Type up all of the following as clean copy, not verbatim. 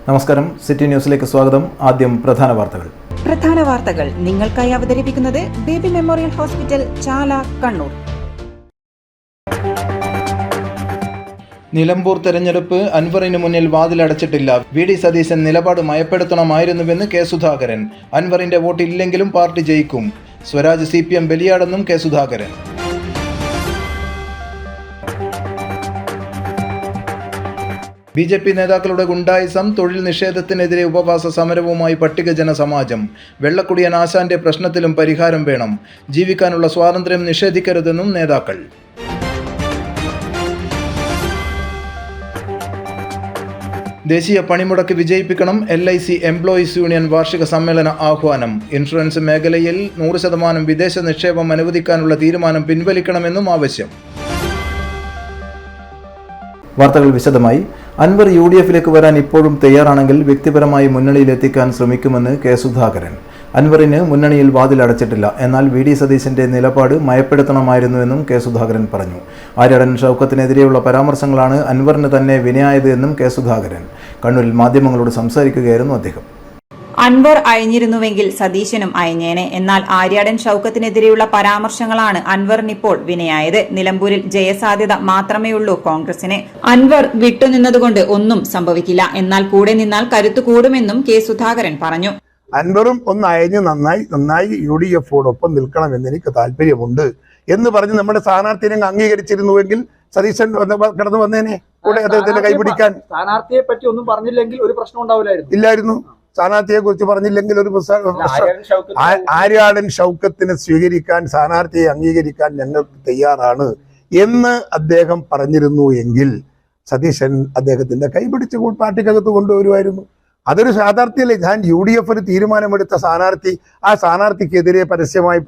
നമസ്കാരം, സിറ്റി ന്യൂസിലേക്ക് സ്വാഗതം. ആദ്യം പ്രധാന വാർത്തകൾ നിങ്ങൾക്കായി അവതരിപ്പിക്കുന്നത് ബേബി മെമ്മോറിയൽ ഹോസ്പിറ്റൽ, ചാല, കണ്ണൂർ. നിലമ്പൂർ തെരഞ്ഞെടുപ്പ് അൻവറിന് മുന്നിൽ വാതിലടച്ചിട്ടില്ല. വി.ഡി. സതീശൻ നിലപാട് മയപ്പെടുത്തണമായിരുന്നുവെന്ന് കെ. സുധാകരൻ. അൻവറിന്റെ വോട്ട് ഇല്ലെങ്കിലും പാർട്ടി ജയിക്കും. സ്വരാജ് CPM ബലിയാടെന്നും കെ. സുധാകരൻ. BJP നേതാക്കളുടെ ഗുണ്ടായിസം, തൊഴിൽ നിഷേധത്തിനെതിരെ ഉപവാസ സമരവുമായി പട്ടികജന സമാജം. വെള്ളക്കുടിയൻ ആശാന്റെ പ്രശ്നത്തിലും പരിഹാരം വേണം. ജീവിക്കാനുള്ള സ്വാതന്ത്ര്യം നിഷേധിക്കരുതെന്നും നേതാക്കൾ. ദേശീയ പണിമുടക്ക് വിജയിപ്പിക്കണം. LIC എംപ്ലോയീസ് യൂണിയൻ വാർഷിക സമ്മേളന ആഹ്വാനം. ഇൻഷുറൻസ് മേഖലയിൽ 100% വിദേശ നിക്ഷേപം അനുവദിക്കാനുള്ള തീരുമാനം പിൻവലിക്കണമെന്നും ആവശ്യം. വാർത്തകൾ വിശദമായി. അൻവർ UDFിലേക്ക് വരാൻ ഇപ്പോഴും തയ്യാറാണെങ്കിൽ വ്യക്തിപരമായി മുന്നണിയിലെത്തിക്കാൻ ശ്രമിക്കുമെന്ന് കെ. സുധാകരൻ. അൻവറിന് മുന്നണിയിൽ വാതിലടച്ചിട്ടില്ല. എന്നാൽ വി.ഡി. സതീശന്റെ നിലപാട് മയപ്പെടുത്തണമായിരുന്നുവെന്നും കെ. സുധാകരൻ പറഞ്ഞു. ആര്യാടൻ ഷൗക്കത്തിനെതിരെയുള്ള പരാമർശങ്ങളാണ് അൻവറിന് തന്നെ വിനയായത് എന്നും കെ. സുധാകരൻ. കണ്ണൂരിൽ മാധ്യമങ്ങളോട് സംസാരിക്കുകയായിരുന്നു അദ്ദേഹം. അൻവർ അയഞ്ഞിരുന്നുവെങ്കിൽ സതീശനും അയഞ്ഞേനെ. എന്നാൽ ആര്യാടൻ ഷൗക്കത്തിനെതിരെയുള്ള പരാമർശങ്ങളാണ് അൻവറിനിപ്പോൾ വിനയായത്. നിലമ്പൂരിൽ ജയസാധ്യത മാത്രമേയുള്ളൂ കോൺഗ്രസിന്. അൻവർ വിട്ടുനിന്നതുകൊണ്ട് ഒന്നും സംഭവിക്കില്ല. എന്നാൽ കൂടെ നിന്നാൽ കരുത്തു കൂടുമെന്നും കെ. സുധാകരൻ പറഞ്ഞു. അൻവറും ഒന്ന് അയഞ്ഞ് നന്നായി UDFോടൊപ്പം നിൽക്കണമെന്ന് എനിക്ക് താല്പര്യമുണ്ട് എന്ന് പറഞ്ഞ് നമ്മുടെ സ്ഥാനാർത്ഥിനെ അംഗീകരിച്ചിരുന്നുവെങ്കിൽ സതീശൻ കടന്നു വന്നേനെ കൂടെ അദ്ദേഹത്തിന്റെ കൈപിടിക്കാൻ. സ്ഥാനാർത്ഥിയെ പറ്റി ഒന്നും പറഞ്ഞില്ലെങ്കിൽ ഒരു പ്രശ്നം ഇല്ലായിരുന്നു. സ്ഥാനാർത്ഥിയെ കുറിച്ച് പറഞ്ഞില്ലെങ്കിൽ ഒരു ആര്യാടൻ ഷൗക്കത്തിനെ സ്വീകരിക്കാൻ, സ്ഥാനാർത്ഥിയെ അംഗീകരിക്കാൻ ഞങ്ങൾ തയ്യാറാണ് എന്ന് അദ്ദേഹം പറഞ്ഞിരുന്നു എങ്കിൽ സതീശൻ അദ്ദേഹത്തിന്റെ കൈപിടിച്ച് പാർട്ടിക്കകത്ത് കൊണ്ടുവരുമായിരുന്നു. അതൊരു യാഥാർത്ഥ്യമല്ലേ. ഞാൻ UDF ഒരു തീരുമാനമെടുത്ത സ്ഥാനാർത്ഥി, ആ സ്ഥാനാർത്ഥിക്കെതിരെ പരസ്യമായി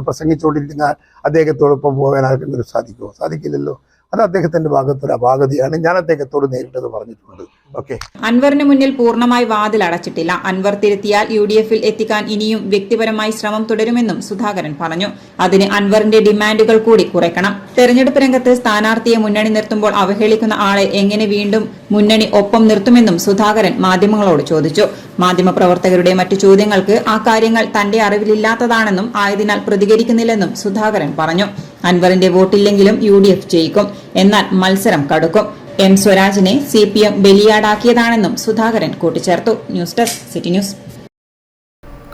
പ്രസംഗിച്ചുകൊണ്ടിരിക്കുന്ന അദ്ദേഹത്തോടൊപ്പം പോകാൻ ആർക്കെങ്കിലും സാധിക്കുമോ? സാധിക്കില്ലല്ലോ. അത് അദ്ദേഹത്തിന്റെ ഭാഗത്തൊരു അപാകതയാണ്. ഞാൻ അദ്ദേഹത്തോട് നേരിട്ടത് പറഞ്ഞിട്ടുണ്ട്. ഓക്കെ. അൻവറിന് മുന്നിൽ പൂർണ്ണമായി വാതിൽ അടച്ചിട്ടില്ല. അൻവർ തിരുത്തിയാൽ UDFിൽ എത്തിക്കാൻ ഇനിയും വ്യക്തിപരമായി ശ്രമം തുടരുമെന്നും സുധാകരൻ പറഞ്ഞു. അതിന് അൻവറിന്റെ ഡിമാൻഡുകൾ കൂടി കുറയ്ക്കണം. തെരഞ്ഞെടുപ്പ് രംഗത്ത് സ്ഥാനാർത്ഥിയെ മുന്നണി നിർത്തുമ്പോൾ അവഹേളിക്കുന്ന ആളെ എങ്ങനെ വീണ്ടും മുന്നണി ഒപ്പം നിർത്തുമെന്നും സുധാകരൻ മാധ്യമങ്ങളോട് ചോദിച്ചു. മാധ്യമപ്രവർത്തകരുടെ മറ്റു ചോദ്യങ്ങൾക്ക് ആ കാര്യങ്ങൾ തന്റെ അറിവിലില്ലാത്തതാണെന്നും ആയതിനാൽ പ്രതികരിക്കുന്നില്ലെന്നും സുധാകരൻ പറഞ്ഞു. അൻവറിന്റെ വോട്ടില്ലെങ്കിലും UDF ജയിക്കും. എന്നാൽ മത്സരം കടുക്കും. M. സ്വരാജിനെ CPM ബലിയാടാക്കിയതാണെന്നും സുധാകരൻ കൂട്ടിച്ചേർത്തു. News desk, city news.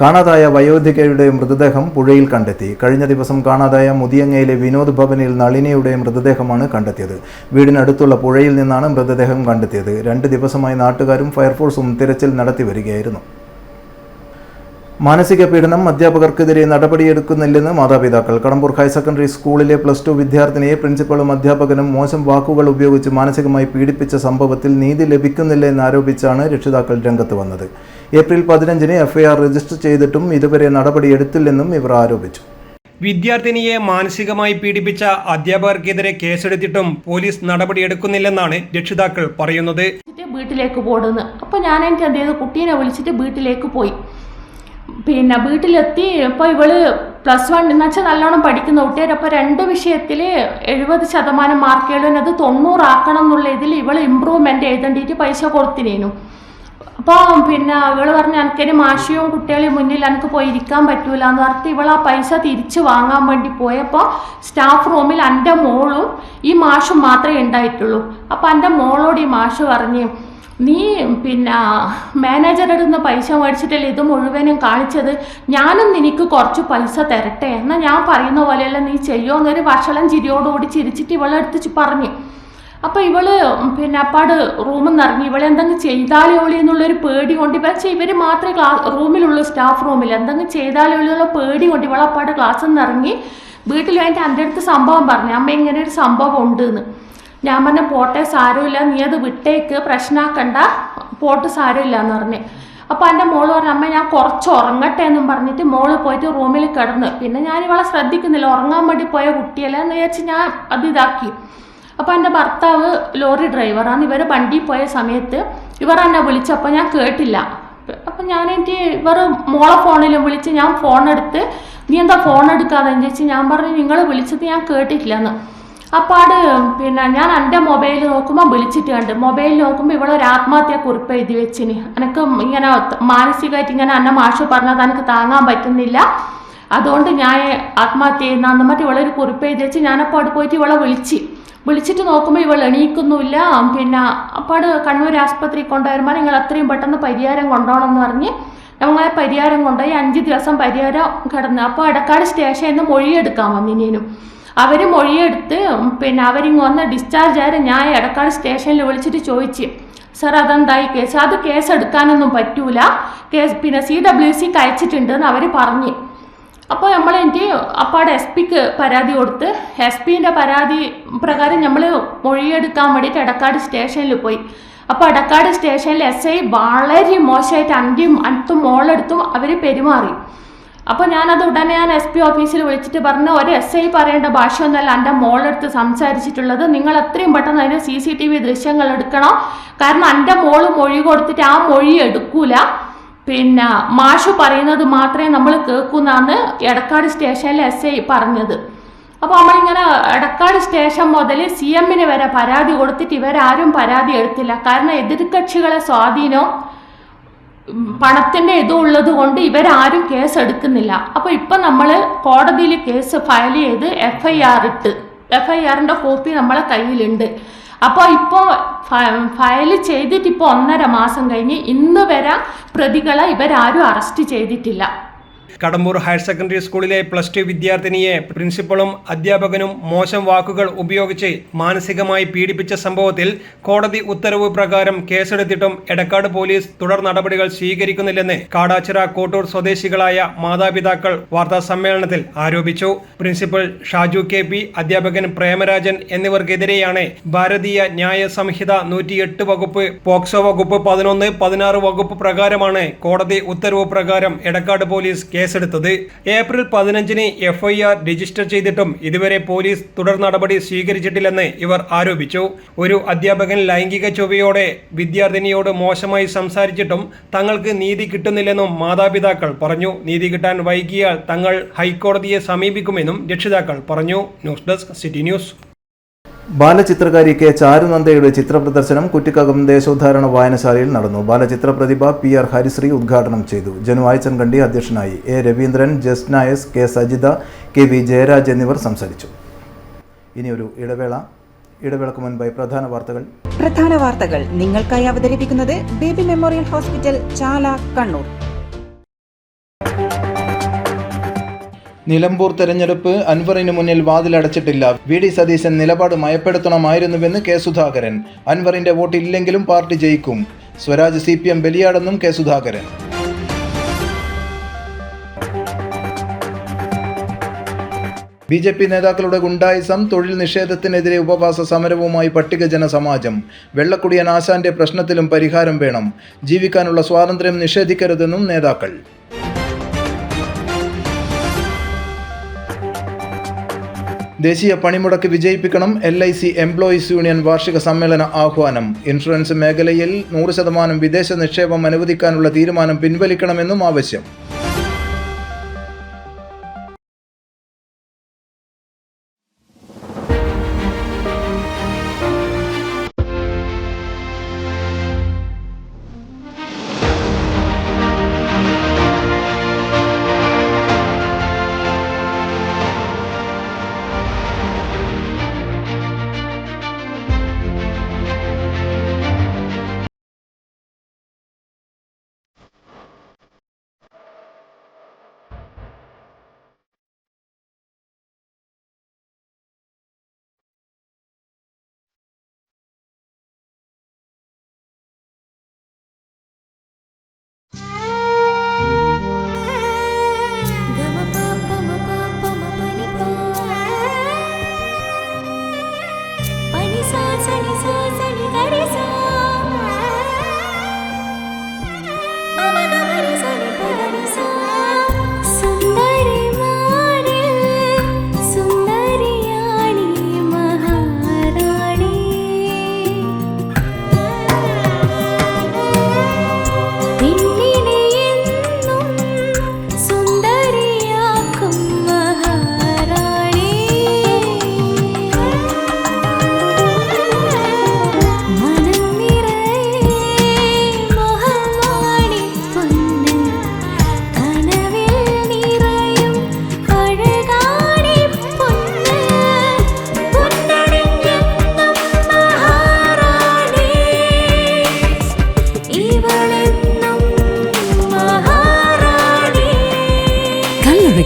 കാണാതായ വയോധികയുടെ മൃതദേഹം പുഴയിൽ കണ്ടെത്തി. കഴിഞ്ഞ ദിവസം കാണാതായ മുതിയങ്ങയിലെ വിനോദ് ഭവനിൽ നളിനിയുടെ മൃതദേഹമാണ് കണ്ടെത്തിയത്. വീടിനടുത്തുള്ള പുഴയിൽ നിന്നാണ് മൃതദേഹം കണ്ടെത്തിയത്. 2 ദിവസമായി നാട്ടുകാരും ഫയർഫോഴ്സും തിരച്ചിൽ നടത്തി വരികയായിരുന്നു. മാനസിക പീഡനം, അധ്യാപകർക്കെതിരെ നടപടിയെടുക്കുന്നില്ലെന്ന് മാതാപിതാക്കൾ. കടമ്പൂർ ഹയർ സെക്കൻഡറി സ്കൂളിലെ +2 വിദ്യാർത്ഥിനിയെ പ്രിൻസിപ്പളും അധ്യാപകനും മോശം വാക്കുകൾ ഉപയോഗിച്ച് മാനസികമായി പീഡിപ്പിച്ച സംഭവത്തിൽ നീതി ലഭിക്കുന്നില്ല എന്നാരോപിച്ചാണ് രക്ഷിതാക്കൾ രംഗത്ത് വന്നത്. ഏപ്രിൽ 15-ന് FIR രജിസ്റ്റർ ചെയ്തിട്ടും ഇതുവരെ നടപടിയെടുത്തില്ലെന്നും ഇവർ ആരോപിച്ചു. വിദ്യാർത്ഥിനിയെ മാനസികമായി പീഡിപ്പിച്ച അധ്യാപകർക്കെതിരെ കേസെടുത്തിട്ടും പോലീസ് നടപടിയെടുക്കുന്നില്ലെന്നാണ് രക്ഷിതാക്കൾ പറയുന്നത്. വീട്ടിലേക്ക് പോടുന്നു. അപ്പോൾ ഞാൻ എനിക്ക് എന്ത് ചെയ്തു, കുട്ടീനെ വിളിച്ചിട്ട് വീട്ടിലേക്ക് പോയി. പിന്നെ വീട്ടിലെത്തി. ഇപ്പോൾ ഇവള് +1 എന്ന് വെച്ചാൽ നല്ലോണം പഠിക്കുന്ന കുട്ടിയാണ്. അപ്പോൾ 2 വിഷയത്തിൽ 70% മാർക്കുകളും അത് 90 ആക്കണം എന്നുള്ള ഇതിൽ ഇവൾ ഇമ്പ്രൂവ്മെൻ്റ് എഴുതേണ്ടിയിട്ട് പൈസ കൊടുത്തിനേനു. അപ്പോൾ പിന്നെ ഇവൾ പറഞ്ഞു, എനിക്കൊരു മാഷിയും കുട്ടികളെയും മുന്നിൽ എനിക്ക് പോയി ഇരിക്കാൻ പറ്റൂല എന്ന് പറഞ്ഞിട്ട് ഇവൾ ആ പൈസ തിരിച്ച് വാങ്ങാൻ വേണ്ടി പോയപ്പോൾ സ്റ്റാഫ് റൂമിൽ എൻ്റെ മോളും ഈ മാഷും മാത്രമേ ഉണ്ടായിട്ടുള്ളൂ. അപ്പോൾ എൻ്റെ മോളോട് ഈ മാഷ് പറഞ്ഞു, നീ പിന്നെ മാനേജറുടെ നിന്ന് പൈസ മേടിച്ചിട്ടല്ലേ ഇത് മുഴുവനും കാണിച്ചത്, ഞാനും നിനക്ക് കുറച്ച് പൈസ തരട്ടെ, എന്നാൽ ഞാൻ പറയുന്ന പോലെയല്ല നീ ചെയ്യുമോ എന്നൊരു വഷളം ചിരിയോടുകൂടി ചിരിച്ചിട്ട് ഇവളെടുത്ത് പറഞ്ഞു. അപ്പോൾ ഇവള് പിന്നെ അപ്പാട് റൂമിൽ നിന്ന് ഇറങ്ങി. ഇവളെ എന്തെങ്കിലും ചെയ്താലേ ഒളി എന്നുള്ളൊരു പേടി കൊണ്ട് ഇവർ മാത്രമേ റൂമിലുള്ളൂ, സ്റ്റാഫ് റൂമിൽ എന്തെങ്കിലും ചെയ്താലേ ഒളി എന്നുള്ള പേടി കൊണ്ട് ഇവളപ്പാട് ക്ലാസ്സിൽ നിന്ന് ഇറങ്ങി വീട്ടിൽ വേണ്ടി എൻ്റെ അടുത്ത് സംഭവം പറഞ്ഞു, അമ്മ ഇങ്ങനെ ഒരു സംഭവം ഉണ്ട് എന്ന്. ഞാൻ പറഞ്ഞ പോട്ടെ, സാരമില്ല, നീ അത് വിട്ടേക്ക്, പ്രശ്നമാക്കണ്ട, പോട്ട് സാരമില്ല എന്ന് പറഞ്ഞ്. അപ്പോൾ എൻ്റെ മോള് പറഞ്ഞു, അമ്മ ഞാൻ കുറച്ച് ഉറങ്ങട്ടെ എന്നും പറഞ്ഞിട്ട് മോള് പോയിട്ട് റൂമിൽ കിടന്ന്. പിന്നെ ഞാൻ ഇവളെ ശ്രദ്ധിക്കുന്നില്ല, ഉറങ്ങാൻ വേണ്ടി പോയ കുട്ടിയല്ലേ എന്ന് വിചാരിച്ച് ഞാൻ അത് ഇതാക്കി. അപ്പോൾ എൻ്റെ ഭർത്താവ് ലോറി ഡ്രൈവറാണ്. ഇവർ വണ്ടി പോയ സമയത്ത് ഇവർ എന്നെ വിളിച്ചപ്പോൾ ഞാൻ കേട്ടില്ല. അപ്പം ഞാൻ ഇവർ മോളെ ഫോണിലും വിളിച്ച് ഞാൻ ഫോണെടുത്ത്, നീ എന്താ ഫോൺ എടുക്കാതെ ചോദിച്ച്. ഞാൻ പറഞ്ഞു, നിങ്ങൾ വിളിച്ചത് ഞാൻ കേട്ടിട്ടില്ലെന്ന്. അപ്പാട് പിന്നെ ഞാൻ എൻ്റെ മൊബൈൽ നോക്കുമ്പോൾ വിളിച്ചിട്ട് കണ്ട്. മൊബൈൽ നോക്കുമ്പോൾ ഇവളൊരു ആത്മഹത്യ കുറിപ്പ് എഴുതി വെച്ചിന്. എനിക്ക് ഇങ്ങനെ മാനസികമായിട്ട് ഇങ്ങനെ എന്നെ മാഷ് പറഞ്ഞത് എനിക്ക് താങ്ങാൻ പറ്റുന്നില്ല, അതുകൊണ്ട് ഞാൻ ആത്മഹത്യ ചെയ്യുന്ന മറ്റേ ഇവളൊരു കുറിപ്പ് എഴുതി വെച്ച് ഞാനപ്പോൾ അവിടെ പോയിട്ട് ഇവളെ വിളിച്ചിട്ട് നോക്കുമ്പോൾ ഇവൾ എണീക്കുന്നുമില്ല. പിന്നെ അപ്പാട് കണ്ണൂർ ആസ്പത്രി കൊണ്ടുവരുമ്പോൾ നിങ്ങൾ എത്രയും പെട്ടെന്ന് പരിഹാരം കൊണ്ടുപോകണം എന്ന് പറഞ്ഞ് ഞങ്ങളെ പരിഹാരം കൊണ്ടുപോയി. 5 ദിവസം പരിഹാരം കിടന്നു. അപ്പോൾ എടക്കാട് സ്റ്റേഷനിൽ നിന്ന് മൊഴിയെടുക്കാൻ വന്നിനേനും. അവർ മൊഴിയെടുത്ത് പിന്നെ അവരിങ്ങ് വന്ന് ഡിസ്ചാർജ് ആയാലും ഞാൻ എടക്കാട് സ്റ്റേഷനിൽ വിളിച്ചിട്ട് ചോദിച്ച്, സാർ അതെന്തായി കേസ്? അത് കേസ് എടുക്കാനൊന്നും പറ്റൂല, കേസ് പിന്നെ CWCക്ക് അയച്ചിട്ടുണ്ടെന്ന് അവർ പറഞ്ഞ്. അപ്പോൾ എനിക്ക് അപ്പാടെ SP-ക്ക് പരാതി കൊടുത്ത് SP-ൻ്റെ പരാതി പ്രകാരം നമ്മൾ മൊഴിയെടുക്കാൻ വേണ്ടിയിട്ട് എടക്കാട് സ്റ്റേഷനിൽ പോയി. അപ്പോൾ എടക്കാട് സ്റ്റേഷനിൽ SI വളരെ മോശമായിട്ട് അടുത്തും മോളെടുത്തും അവർ പെരുമാറി. അപ്പോൾ ഞാനത് ഉടനെ ഞാൻ SP ഓഫീസിൽ വിളിച്ചിട്ട് പറഞ്ഞു, ഒരു SI പറയേണ്ട ഭാഷയൊന്നുമല്ല എൻ്റെ മോളെടുത്ത് സംസാരിച്ചിട്ടുള്ളത്, നിങ്ങൾ എത്രയും പെട്ടെന്ന് അതിൻ്റെ CCTV ദൃശ്യങ്ങൾ എടുക്കണം, കാരണം എൻ്റെ മോള് മൊഴി കൊടുത്തിട്ട് ആ മൊഴി എടുക്കൂല, പിന്നെ മാഷു പറയുന്നത് മാത്രമേ നമ്മൾ കേൾക്കൂന്നാണ് എടക്കാട് സ്റ്റേഷനിലെ SI പറഞ്ഞത്. അപ്പോൾ നമ്മളിങ്ങനെ എടക്കാട് സ്റ്റേഷൻ മുതൽ CM-ന് വരെ പരാതി കൊടുത്തിട്ട് ഇവരാരും പരാതി എടുത്തില്ല. കാരണം എതിർകക്ഷികളെ സ്വാധീനം പണത്തിൻ്റെ ഇതുള്ളത് കൊണ്ട് ഇവരാരും കേസ് എടുക്കുന്നില്ല. അപ്പോൾ ഇപ്പം നമ്മൾ കോടതിയിൽ കേസ് ഫയൽ ചെയ്ത് FIR ഇട്ട്, FIR-ൻ്റെ കോപ്പി നമ്മളെ കയ്യിലുണ്ട്. അപ്പോൾ ഇപ്പോൾ ഫയൽ ചെയ്തിട്ട് ഇപ്പോൾ 1.5 മാസം കഴിഞ്ഞ് ഇന്ന് വരെ പ്രതികളെ ഇവരാരും അറസ്റ്റ് ചെയ്തിട്ടില്ല. കടമ്പൂർ ഹയർ സെക്കൻഡറി സ്കൂളിലെ +2 വിദ്യാർത്ഥിനിയെ പ്രിൻസിപ്പളും അധ്യാപകനും മോശം വാക്കുകൾ ഉപയോഗിച്ച് മാനസികമായി പീഡിപ്പിച്ച സംഭവത്തിൽ കോടതി ഉത്തരവ് പ്രകാരം കേസെടുത്തിട്ടും എടക്കാട് പോലീസ് തുടർ നടപടികൾ സ്വീകരിക്കുന്നില്ലെന്ന് കാടാച്ചിറ കോട്ടൂർ സ്വദേശികളായ മാതാപിതാക്കൾ വാർത്താസമ്മേളനത്തിൽ ആരോപിച്ചു. പ്രിൻസിപ്പൽ ഷാജു KP, അധ്യാപകൻ പ്രേമരാജൻ എന്നിവർക്കെതിരെയാണ് ഭാരതീയ ന്യായ സംഹിത 108 വകുപ്പ്, പോക്സോ വകുപ്പ് 11, 16 വകുപ്പ് പ്രകാരമാണ് കോടതി ഉത്തരവ് പ്രകാരം എടക്കാട് പോലീസ് കേസെടുത്തത്. ഏപ്രിൽ 15-ന് FIR രജിസ്റ്റർ ചെയ്തിട്ടും ഇതുവരെ പോലീസ് തുടർ നടപടി സ്വീകരിച്ചിട്ടില്ലെന്ന് ഇവർ ആരോപിച്ചു. ഒരു അധ്യാപകൻ ലൈംഗിക ചൊവ്വയോടെ വിദ്യാർത്ഥിനിയോട് മോശമായി സംസാരിച്ചിട്ടും തങ്ങൾക്ക് നീതി കിട്ടുന്നില്ലെന്നും മാതാപിതാക്കൾ പറഞ്ഞു. നീതി കിട്ടാൻ വൈകിയാൽ തങ്ങൾ ഹൈക്കോടതിയെ സമീപിക്കുമെന്നും രക്ഷിതാക്കൾ പറഞ്ഞു. News desk city news. ബാലചിത്രകാരി കെ ചാരുനന്ദയുടെ ചിത്രപ്രദർശനം കുറ്റിക്കകം ദേശോദ്ധാരണ വായനശാലയിൽ നടന്നു. ബാലചിത്ര പ്രതിഭ PR ഹരിശ്രീ ഉദ്ഘാടനം ചെയ്തു. ജനു ആയച്ചൻകണ്ടി അധ്യക്ഷനായി. A Raveendran, Jasna S, K Sajitha, KV Jayaraj എന്നിവർ സംസാരിച്ചു. ഇനിയൊരു ഇടവേളക്ക് മുൻപായി പ്രധാന വാർത്തകൾ നിങ്ങൾക്കായി അവതരിപ്പിക്കുന്നത് ബേബി മെമ്മോറിയൽ ഹോസ്പിറ്റൽ, ചാല, കണ്ണൂർ. നിലമ്പൂർ തെരഞ്ഞെടുപ്പ് അൻവറിന് മുന്നിൽ വാതിലടച്ചിട്ടില്ല. VD സതീശൻ നിലപാട് മയപ്പെടുത്തണമായിരുന്നുവെന്ന് K സുധാകരൻ. അൻവറിന്റെ വോട്ട് ഇല്ലെങ്കിലും പാർട്ടി ജയിക്കും. Swaraj CPM ബലിയാടെന്നും K Sudhakaran. BJP നേതാക്കളുടെ ഗുണ്ടായിസം, തൊഴിൽ നിഷേധത്തിനെതിരെ ഉപവാസ സമരവുമായി പട്ടികജന സമാജം. വെള്ളക്കുടിയൻ ആശാന്റെ പ്രശ്നത്തിലും പരിഹാരം വേണം. ജീവിക്കാനുള്ള സ്വാതന്ത്ര്യം നിഷേധിക്കരുതെന്നും നേതാക്കൾ. ദേശീയ പണിമുടക്ക് വിജയിപ്പിക്കണം. LIC എംപ്ലോയീസ് യൂണിയൻ വാർഷിക സമ്മേളന ആഹ്വാനം. ഇൻഷുറൻസ് മേഖലയിൽ 100% വിദേശ നിക്ഷേപം അനുവദിക്കാനുള്ള തീരുമാനം പിൻവലിക്കണമെന്നും ആവശ്യം.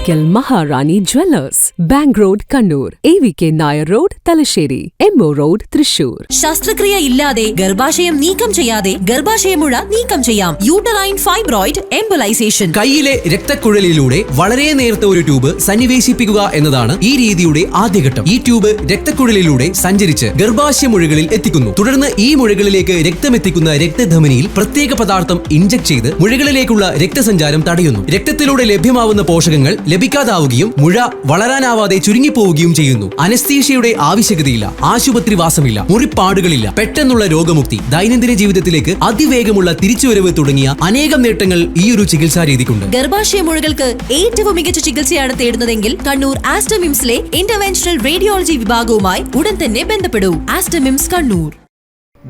Kottakkal Maharani jewellers, bank road Kannur, AVK Nair road Thalassery, MO road Thrissur. ശസ്ത്രക്രിയ ഇല്ലാതെ ഗർഭാശയം നീക്കം ചെയ്യാതെ ഗർഭാശയമുഴ നീക്കം ചെയ്യാം. Uterine fibroid embolisation. കൈയിലെ രക്തക്കുഴലിലൂടെ വളരെ നേർത്ത ഒരു ട്യൂബ് സന്നിവേശിപ്പിക്കുക എന്നതാണ് ഈ രീതിയുടെ ആദ്യഘട്ടം. ഈ ട്യൂബ് രക്തക്കുഴലിലൂടെ സഞ്ചരിച്ച് ഗർഭാശയ മുഴകളിൽ എത്തിക്കുന്നു. തുടർന്ന് ഈ മുഴകളിലേക്ക് രക്തമെത്തിക്കുന്ന രക്തധമനിയിൽ പ്രത്യേക പദാർത്ഥം ഇഞ്ചക്ട് ചെയ്ത് മുഴകളിലേക്കുള്ള രക്തസഞ്ചാരം തടയുന്നു. രക്തത്തിലൂടെ ലഭ്യമാവുന്ന പോഷകങ്ങൾ ലഭിക്കാതാവുകയും മുഴ വളരാനാവാതെ ചുരുങ്ങിപ്പോവുകയും ചെയ്യുന്നു. അനസ്തീഷ്യയുടെ ആവശ്യകതയില്ല, ആശുപത്രി വാസമില്ല, മുറിപ്പാടുകളില്ല, പെട്ടെന്നുള്ള രോഗമുക്തി, ദൈനംദിന ജീവിതത്തിലേക്ക് അതിവേഗമുള്ള തിരിച്ചുവരവ് തുടങ്ങിയ അനേകം നേട്ടങ്ങൾ ഈ ഒരു ചികിത്സാ രീതിക്കുണ്ട്. ഗർഭാശയ മുഴകൾക്ക് ഏറ്റവും മികച്ച ചികിത്സയാണ് തേടുന്നതെങ്കിൽ കണ്ണൂർ ആസ്റ്റമിംസിലെ ഇന്റർവെൻഷണൽ റേഡിയോളജി വിഭാഗവുമായി ഉടൻ തന്നെ ബന്ധപ്പെടൂ. ആസ്റ്റമിംസ് കണ്ണൂർ.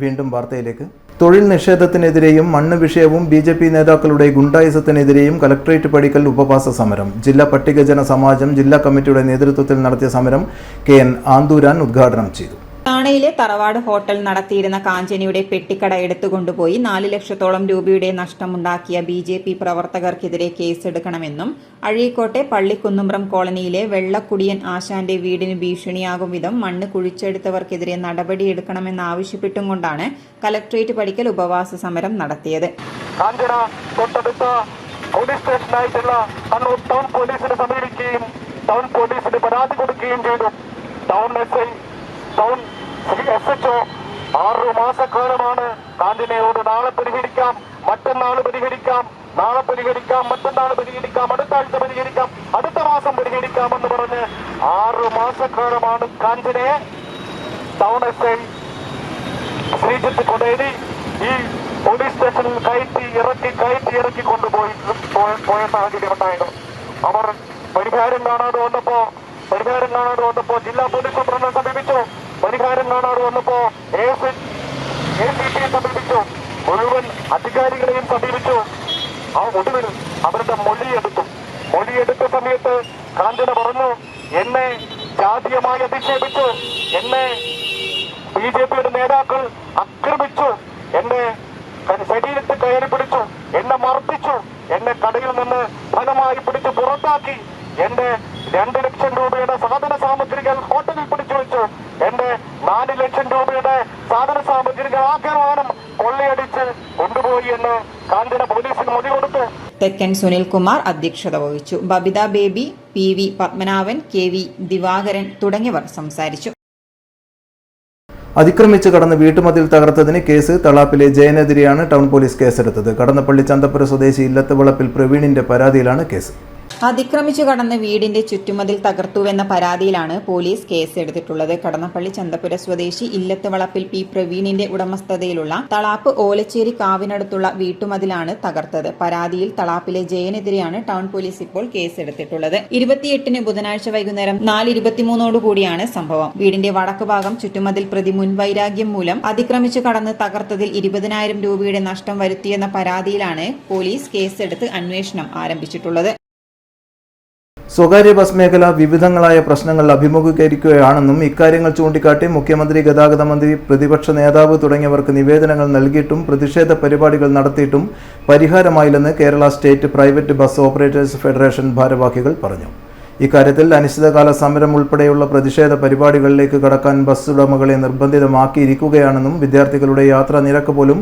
വീണ്ടും വാർത്തയിലേക്ക്. തൊഴിൽ നിഷേധത്തിനെതിരെയും മണ്ണ് വിഷയവും BJP നേതാക്കളുടെ ഗുണ്ടായിസത്തിനെതിരെയും കലക്ട്രേറ്റ് പടിക്കൽ ഉപവാസ സമരം. ജില്ലാ പട്ടികജന സമാജം ജില്ലാ കമ്മിറ്റിയുടെ നേതൃത്വത്തിൽ നടത്തിയ സമരം KN ആന്തൂരാൻ ഉദ്ഘാടനം ചെയ്തു. താണയിലെ തറവാട് ഹോട്ടൽ നടത്തിയിരുന്ന കാഞ്ചനിയുടെ പെട്ടിക്കട എടുത്തുകൊണ്ടുപോയി 4 ലക്ഷത്തോളം രൂപയുടെ നഷ്ടമുണ്ടാക്കിയ BJP പ്രവർത്തകർക്കെതിരെ കേസെടുക്കണമെന്നും അഴീക്കോട്ടെ പള്ളിക്കുന്നുമ്പ്രം കോളനിയിലെ വെള്ളക്കുടിയൻ ആശാന്റെ വീടിന് ഭീഷണിയാകും വിധം മണ്ണ് കുഴിച്ചെടുത്തവർക്കെതിരെ നടപടിയെടുക്കണമെന്നാവശ്യപ്പെട്ടും കൊണ്ടാണ് കലക്ട്രേറ്റ് പടിക്കൽ ഉപവാസ സമരം നടത്തിയത്. കാഞ്ചന തൊട്ടടുത്ത പോലീസ് സ്റ്റേഷനായിട്ടുള്ള കണ്ണൂർ ടൗൺ പോലീസിനെ സമീപിക്കുകയും ടൗൺ പോലീസിന് പരാതി കൊടുക്കുകയും ചെയ്തു. ടൗൺ SHO 6 മാസക്കാലമാണ് കാഞ്ചനയോട് നാളെ പരിഹരിക്കാം, മറ്റന്നാൾ പരിഹരിക്കാം, നാളെ പരിഹരിക്കാം, മറ്റന്നാൾ പരിഹരിക്കാം, അടുത്ത ആഴ്ച പരിഹരിക്കാം, അടുത്ത മാസം പരിഹരിക്കാമെന്ന് പറഞ്ഞ് 6 മാസക്കാലമാണ് കാഞ്ചനയെ ടൗൺ SI ശ്രീജിത്ത് കൊടേരി ഈ പോലീസ് സ്റ്റേഷനിൽ കയറ്റി ഇറക്കി കൊണ്ടുപോയ സാഹചര്യം ഉണ്ടായിരുന്നു. അവർ പരിഹാരം കാണാതെ വന്നപ്പോ ജില്ലാ പോലീസ് സൂപ്രണ്ടിനെ സമീപിച്ചു. പരിഹാരം കാണാതെ വന്നപ്പോ ACP സമീപിച്ചു. മുഴുവൻ അധികാരികളെയും സമീപിച്ചു. ആ ഒടുവിൽ അവരുടെ മൊഴിയെടുത്ത സമയത്ത് കാഞ്ചന പറഞ്ഞു, എന്നെ ജാതീയമായി അധിക്ഷേപിച്ചു, എന്നെ BJPയുടെ നേതാക്കൾ ആക്രമിച്ചു, എന്നെ ശരീരത്തിൽ കയറി പിടിച്ചു, എന്നെ മർദ്ദിച്ചു, എന്നെ കടയിൽ നിന്ന് ഫലമായി പിടിച്ച് പുറത്താക്കി, എന്റെ 2 ലക്ഷം രൂപയുടെ സാധന സാമഗ്രികൾ ഹോട്ടലിൽ പിടിച്ചു വെച്ചു, എന്റെ 4 ലക്ഷം രൂപയുടെ സാധന സാമഗ്രികൾ ആക്രമണം കൊള്ളയടിച്ച് കൊണ്ടുപോയി എന്ന് കാഞ്ചന പോലീസിന് മൊഴി കൊടുത്തു. തെക്കൻ സുനിൽകുമാർ അധ്യക്ഷത വഹിച്ചു. ബബിത ബേബി, PV പത്മനാഭൻ, KV ദിവാകരൻ തുടങ്ങിയവർ സംസാരിച്ചു. അതിക്രമിച്ച് കടന്ന് വീട്ടുമതിൽ തകർത്തതിന് കേസ്. തളാപ്പിലെ ജയനെതിരെയാണ് ടൗൺ പോലീസ് കേസെടുത്തത്. കടന്നപ്പള്ളി ചന്തപ്പുര സ്വദേശി ഇല്ലത്തുവളപ്പിൽ പ്രവീണിന്റെ പരാതിയിലാണ് കേസ്. അതിക്രമിച്ചു കടന്ന് വീടിന്റെ ചുറ്റുമതിൽ തകർത്തുവെന്ന പരാതിയിലാണ് പോലീസ് കേസെടുത്തിട്ടുള്ളത്. കടന്നപ്പള്ളി ചന്തപ്പുര സ്വദേശി ഇല്ലത്ത് വളപ്പിൽ P പ്രവീണിന്റെ ഉടമസ്ഥതയിലുള്ള തളാപ്പ് ഓലച്ചേരി കാവിനടുത്തുള്ള വീട്ടുമതിലാണ് തകർത്തത്. പരാതിയിൽ തളാപ്പിലെ ജയനെതിരെയാണ് ടൗൺ പോലീസ് ഇപ്പോൾ കേസെടുത്തിട്ടുള്ളത്. 28-ന് ബുധനാഴ്ച വൈകുന്നേരം 4:23 സംഭവം. വീടിന്റെ വടക്ക് ഭാഗം ചുറ്റുമതിൽ പ്രതി മുൻവൈരാഗ്യം മൂലം അതിക്രമിച്ചു കടന്ന് തകർത്തതിൽ 20,000 രൂപയുടെ നഷ്ടം വരുത്തിയെന്ന പരാതിയിലാണ് പോലീസ് കേസെടുത്ത് അന്വേഷണം ആരംഭിച്ചിട്ടുള്ളത്. സ്വകാര്യ ബസ് മേഖല വിവിധങ്ങളായ പ്രശ്നങ്ങൾ അഭിമുഖീകരിക്കുകയാണെന്നും ഇക്കാര്യങ്ങൾ ചൂണ്ടിക്കാട്ടി മുഖ്യമന്ത്രി, ഗതാഗത മന്ത്രി, പ്രതിപക്ഷ നേതാവ് തുടങ്ങിയവർക്ക് നിവേദനങ്ങൾ നൽകിയിട്ടും പ്രതിഷേധ പരിപാടികൾ നടത്തിയിട്ടും പരിഹാരമായില്ലെന്ന് Kerala state private bus operators federation ഭാരവാഹികൾ പറഞ്ഞു. ഇക്കാര്യത്തിൽ അനിശ്ചിതകാല സമരം ഉൾപ്പെടെയുള്ള പ്രതിഷേധ പരിപാടികളിലേക്ക് കടക്കാൻ ബസ് ഉടമകളെ നിർബന്ധിതമാക്കിയിരിക്കുകയാണെന്നും വിദ്യാർത്ഥികളുടെ യാത്രാ നിരക്ക് പോലും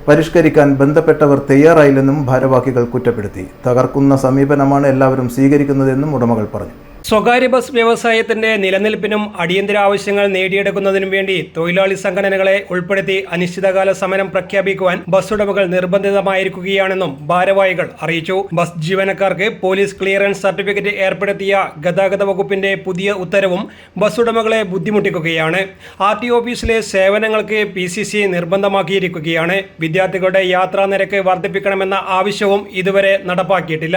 പരിഷ്കരിക്കാൻ ബന്ധപ്പെട്ടവർ തയ്യാറായില്ലെന്നും ഭാരവാഹികൾ കുറ്റപ്പെടുത്തി. തകർക്കുന്ന സമീപനമാണ് എല്ലാവരും സ്വീകരിക്കുന്നതെന്നും ഉടമകൾ പറഞ്ഞു. സ്വകാര്യ ബസ് വ്യവസായത്തിന്റെ നിലനിൽപ്പിനും അടിയന്തര ആവശ്യങ്ങൾ നേടിയെടുക്കുന്നതിനും വേണ്ടി തൊഴിലാളി സംഘടനകളെ ഉൾപ്പെടുത്തി അനിശ്ചിതകാല സമരം പ്രഖ്യാപിക്കുവാൻ ബസ് ഉടമകൾ നിർബന്ധിതമായിരിക്കുകയാണെന്നും ഭാരവാഹികൾ അറിയിച്ചു. ബസ് ജീവനക്കാർക്ക് പോലീസ് ക്ലിയറൻസ് സർട്ടിഫിക്കറ്റ് ഏർപ്പെടുത്തിയ ഗതാഗത വകുപ്പിന്റെ പുതിയ ഉത്തരവും ബസ് ഉടമകളെ ബുദ്ധിമുട്ടിക്കുകയാണ്. RTO ഓഫീസിലെ സേവനങ്ങൾക്ക് PCC നിർബന്ധമാക്കിയിരിക്കുകയാണ്. വിദ്യാർത്ഥികളുടെ യാത്രാ നിരക്ക് വർദ്ധിപ്പിക്കണമെന്ന ആവശ്യവും ഇതുവരെ നടപ്പാക്കിയിട്ടില്ല.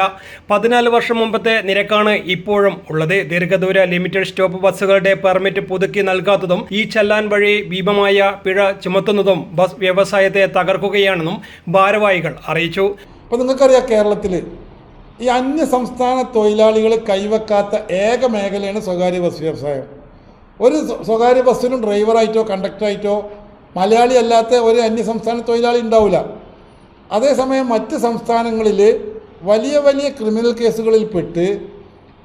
14 വർഷം മുമ്പത്തെ നിരക്കാണ് ഇപ്പോഴും ഉള്ളത്. ദീർഘദൂര ലിമിറ്റഡ് സ്റ്റോപ്പ് ബസ്സുകളുടെ പെർമിറ്റ് പുതുക്കി നൽകാത്തതും ഈ ചെല്ലാൻ വഴി ഭീമമായ പിഴ ചുമത്തുന്നതും ബസ് വ്യവസായത്തെ തകർക്കുകയാണെന്നും ഭാരവാഹികൾ അറിയിച്ചു. അപ്പോൾ നിങ്ങൾക്കറിയാം, കേരളത്തിൽ ഈ അന്യ സംസ്ഥാന തൊഴിലാളികൾ കൈവെക്കാത്ത ഏക മേഖലയാണ് സ്വകാര്യ ബസ് വ്യവസായം. ഒരു സ്വകാര്യ ബസ്സിനും ഡ്രൈവറായിട്ടോ കണ്ടക്ടറായിട്ടോ മലയാളി അല്ലാത്ത ഒരു അന്യ സംസ്ഥാന തൊഴിലാളി ഉണ്ടാവില്ല. അതേസമയം മറ്റ് സംസ്ഥാനങ്ങളിൽ വലിയ വലിയ ക്രിമിനൽ കേസുകളിൽ പെട്ട്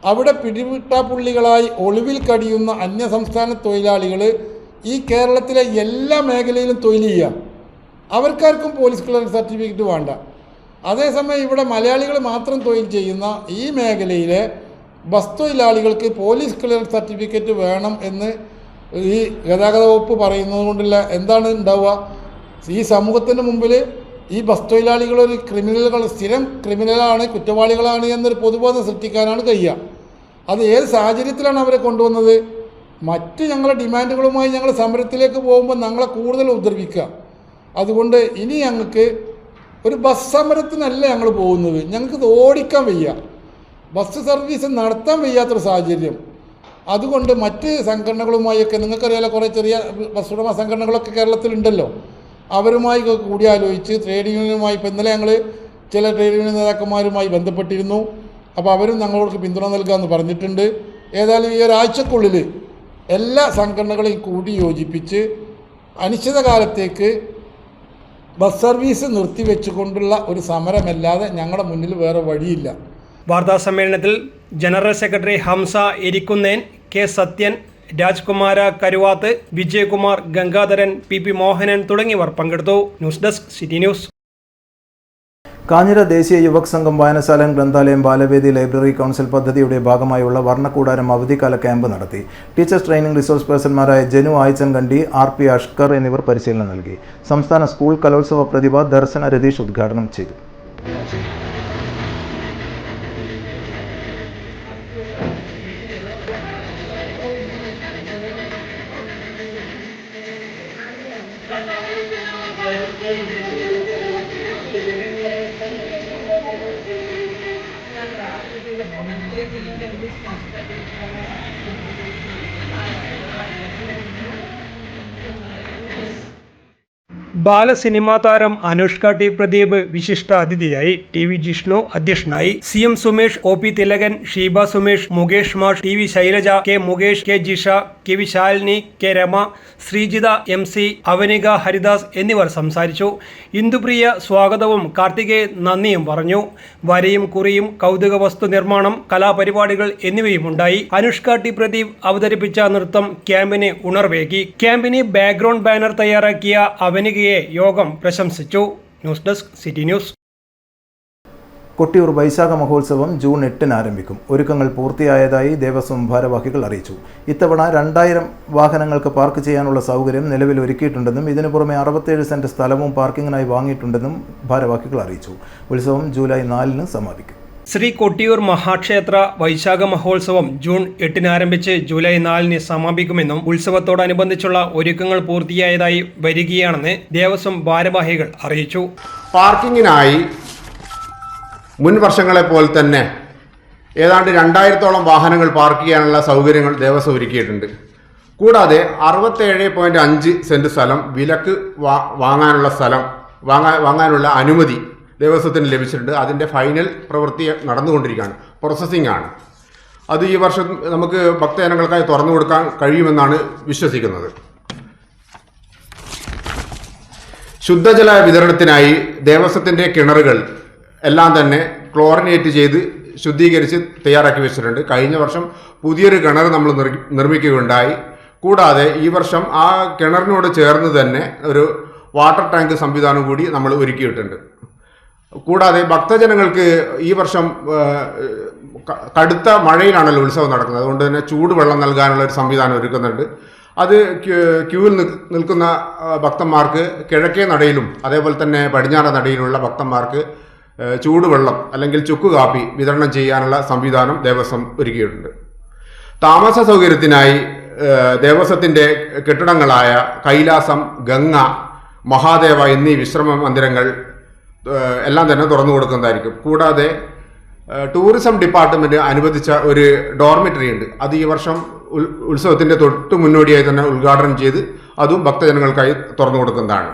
അവിടെ പിടിവിട്ടാപ്പുള്ളികളായി ഒളിവിൽ കഴിയുന്ന അന്യസംസ്ഥാന തൊഴിലാളികൾ ഈ കേരളത്തിലെ എല്ലാ മേഖലയിലും തൊഴിൽ ചെയ്യുക. അവർക്കാർക്കും പോലീസ് ക്ലിയറൻസ് സർട്ടിഫിക്കറ്റ് വേണ്ട. അതേസമയം ഇവിടെ മലയാളികൾ മാത്രം തൊഴിൽ ചെയ്യുന്ന ഈ മേഖലയിലെ ബസ് തൊഴിലാളികൾക്ക് പോലീസ് ക്ലിയറൻസ് സർട്ടിഫിക്കറ്റ് വേണം എന്ന് ഈ ഗതാഗത വകുപ്പ് പറയുന്നത് കൊണ്ടുള്ള എന്താണ് ഉണ്ടാവുക? ഈ സമൂഹത്തിന് മുമ്പിൽ ഈ ബസ് തൊഴിലാളികളൊരു സ്ഥിരം ക്രിമിനലാണ്, കുറ്റവാളികളാണ് എന്നൊരു പൊതുബോധം സൃഷ്ടിക്കാനാണ് കഴിയുക. അത് ഏത് സാഹചര്യത്തിലാണ് അവരെ കൊണ്ടുവന്നത്? മറ്റ് ഞങ്ങളുടെ ഡിമാൻഡുകളുമായി ഞങ്ങൾ സമരത്തിലേക്ക് പോകുമ്പോൾ ഞങ്ങളെ കൂടുതൽ ഉപദ്രവിക്കുക. അതുകൊണ്ട് ഇനി ഞങ്ങൾക്ക് ഒരു ബസ് സമരത്തിനല്ല ഞങ്ങൾ പോകുന്നത്, ഞങ്ങൾക്ക് ഓടിക്കാൻ വയ്യ, ബസ് സർവീസ് നടത്താൻ വയ്യാത്തൊരു സാഹചര്യം. അതുകൊണ്ട് മറ്റ് സംഘടനകളുമായൊക്കെ നിങ്ങൾക്കറിയാലോ, കുറേ ചെറിയ ബസ് ഉടമ സംഘടനകളൊക്കെ കേരളത്തിലുണ്ടല്ലോ, അവരുമായി കൂടിയാലോചിച്ച് ട്രേഡ് യൂണിയനുമായി ഇപ്പോൾ ഇന്നലെ ഞങ്ങൾ ചില ട്രേഡ് യൂണിയൻ നേതാക്കന്മാരുമായി ബന്ധപ്പെട്ടിരുന്നു. അപ്പോൾ അവരും ഞങ്ങൾക്ക് പിന്തുണ നൽകാമെന്ന് പറഞ്ഞിട്ടുണ്ട്. ഏതായാലും ഈ ഒരാഴ്ചക്കുള്ളിൽ എല്ലാ സംഘടനകളെയും കൂടി യോജിപ്പിച്ച് അനിശ്ചിതകാലത്തേക്ക് ബസ് സർവീസ് നിർത്തിവെച്ചുകൊണ്ടുള്ള ഒരു സമരമല്ലാതെ ഞങ്ങളുടെ മുന്നിൽ വേറെ വഴിയില്ല. വാർത്താസമ്മേളനത്തിൽ general secretary Hamsa Erikkunnen, K Sathyan, Rajkumara Karuvath, Vijayakumar, Gangadharan, P Mohanan തുടങ്ങിയവർ പങ്കെടുത്തു. News desk city news. Kanhira ദേശീയ യുവക് സംഘം വായനശാല, ഗ്രന്ഥാലയം, ബാലവേദി, ലൈബ്രറി കൗൺസിൽ പദ്ധതിയുടെ ഭാഗമായുള്ള വർണ്ണക്കൂടാരം അവധിക്കാല ക്യാമ്പ് നടത്തി. ടീച്ചേഴ്സ് ട്രെയിനിംഗ് റിസോഴ്സ് പേഴ്സൺമാരായ ജനു ആയിച്ചൻകണ്ടി, RP അഷ്കർ എന്നിവർ പരിശീലനം നൽകി. സംസ്ഥാന സ്കൂൾ കലോത്സവ പ്രതിഭ ദർശന രതീഷ് ഉദ്ഘാടനം ചെയ്തു. ബാലസിനിമാ താരം അനുഷ്ക ടി പ്രദീപ് വിശിഷ്ട അതിഥിയായി. TV ജിഷ്ണു അധ്യക്ഷനായി. CM സുമേഷ്, OP തിലകൻ, ഷീബ സുമേഷ്, മുകേഷ് മാഷ്, TV Shailaja, K Mukesh, K Jisha, KV Shalini, K Rama, Sreejitha, MC, Avanika Haridas എന്നിവർ സംസാരിച്ചു. ഇന്ദുപ്രിയ സ്വാഗതവും കാർത്തികേയൻ നന്ദിയും പറഞ്ഞു. വരയും കുറിയും, കൗതുക വസ്തു നിർമ്മാണം, കലാപരിപാടികൾ എന്നിവയും ഉണ്ടായി. അനുഷ്ക ടി പ്രദീപ് അവതരിപ്പിച്ച നൃത്തം ക്യാമ്പിന് ഉണർവേകി. ക്യാമ്പിന് ബാക്ക്ഗ്രൗണ്ട് ബാനർ തയ്യാറാക്കിയ അവനികയെ യോഗം പ്രശംസിച്ചു. News desk city news. Kottiyoor Vaishakha മഹോത്സവം ജൂൺ 8-ന് ആരംഭിക്കും. ഒരുക്കങ്ങൾ പൂർത്തിയായതായി ദേവസ്വം ഭാരവാഹികൾ അറിയിച്ചു. ഇത്തവണ 2000 വാഹനങ്ങൾക്ക് പാർക്ക് ചെയ്യാനുള്ള സൗകര്യം നിലവിൽ ഒരുക്കിയിട്ടുണ്ടെന്നും ഇതിനു പുറമെ 67 സെന്റ് സ്ഥലവും പാർക്കിങ്ങിനായി വാങ്ങിയിട്ടുണ്ടെന്നും ഭാരവാഹികൾ അറിയിച്ചു. ഉത്സവം ജൂലൈ 4-ന് സമാപിക്കും. ശ്രീ കൊട്ടിയൂർ മഹാക്ഷേത്ര വൈശാഖ മഹോത്സവം ജൂൺ 8-ന് ആരംഭിച്ച് ജൂലൈ 4-ന് സമാപിക്കുമെന്നും ഉത്സവത്തോടനുബന്ധിച്ചുള്ള ഒരുക്കങ്ങൾ പൂർത്തിയായതായി വരികയാണെന്ന് ദേവസ്വം ഭാരവാഹികൾ അറിയിച്ചു. പാർക്കിങ്ങിനായി മുൻ വർഷങ്ങളെ പോലെ തന്നെ ഏതാണ്ട് 2000-ഓളം വാഹനങ്ങൾ പാർക്ക് ചെയ്യാനുള്ള സൗകര്യങ്ങൾ ദേവസ്വം ഒരുക്കിയിട്ടുണ്ട്. കൂടാതെ 67.5 സെന്റ് സ്ഥലം വിലക്ക് വാങ്ങാനുള്ള അനുമതി ദേവസ്വത്തിന് ലഭിച്ചിട്ടുണ്ട്. അതിൻ്റെ ഫൈനൽ പ്രവൃത്തി നടന്നുകൊണ്ടിരിക്കുകയാണ്, പ്രോസസ്സിംഗ് ആണ്. അത് ഈ വർഷം നമുക്ക് ഭക്തജനങ്ങൾക്കായി തുറന്നു കൊടുക്കാൻ കഴിയുമെന്നാണ് വിശ്വസിക്കുന്നത്. ശുദ്ധജല വിതരണത്തിനായി ദേവസ്വത്തിൻ്റെ കിണറുകൾ എല്ലാം തന്നെ ക്ലോറിനേറ്റ് ചെയ്ത് ശുദ്ധീകരിച്ച് തയ്യാറാക്കി വെച്ചിട്ടുണ്ട്. കഴിഞ്ഞ വർഷം പുതിയൊരു കിണർ നമ്മൾ നിർമ്മിക്കുകയുണ്ടായി. കൂടാതെ ഈ വർഷം ആ കിണറിനോട് ചേർന്ന് തന്നെ ഒരു വാട്ടർ ടാങ്ക് സംവിധാനം കൂടി നമ്മൾ ഒരുക്കിയിട്ടുണ്ട്. കൂടാതെ ഭക്തജനങ്ങൾക്ക് ഈ വർഷം കടുത്ത മഴയിലാണല്ലോ ഉത്സവം നടക്കുന്നത്, അതുകൊണ്ട് തന്നെ ചൂടുവെള്ളം നൽകാനുള്ള ഒരു സംവിധാനം ഒരുക്കുന്നുണ്ട്. അത് ക്യൂവിൽ നിൽക്കുന്ന ഭക്തന്മാർക്ക് കിഴക്കേ നടയിലും അതേപോലെ തന്നെ പടിഞ്ഞാറ നടയിലുള്ള ഭക്തന്മാർക്ക് ചൂടുവെള്ളം അല്ലെങ്കിൽ ചുക്ക് കാപ്പി വിതരണം ചെയ്യാനുള്ള സംവിധാനം ദേവസ്വം ഒരുക്കിയിട്ടുണ്ട്. താമസ സൗകര്യത്തിനായി ദേവസ്വത്തിൻ്റെ കെട്ടിടങ്ങളായ കൈലാസം, ഗംഗ, മഹാദേവ എന്നീ വിശ്രമ മന്ദിരങ്ങൾ എല്ലാം തന്നെ തുറന്നു കൊടുക്കുന്നതായിരിക്കും. കൂടാതെ ടൂറിസം ഡിപ്പാർട്ട്മെൻറ്റ് അനുവദിച്ച ഒരു ഡോർമിറ്ററി ഉണ്ട്. അത് ഈ വർഷം ഉത്സവത്തിൻ്റെ തൊട്ട് മുന്നോടിയായി തന്നെ ഉദ്ഘാടനം ചെയ്ത് അതും ഭക്തജനങ്ങൾക്കായി തുറന്നു കൊടുക്കുന്നതാണ്.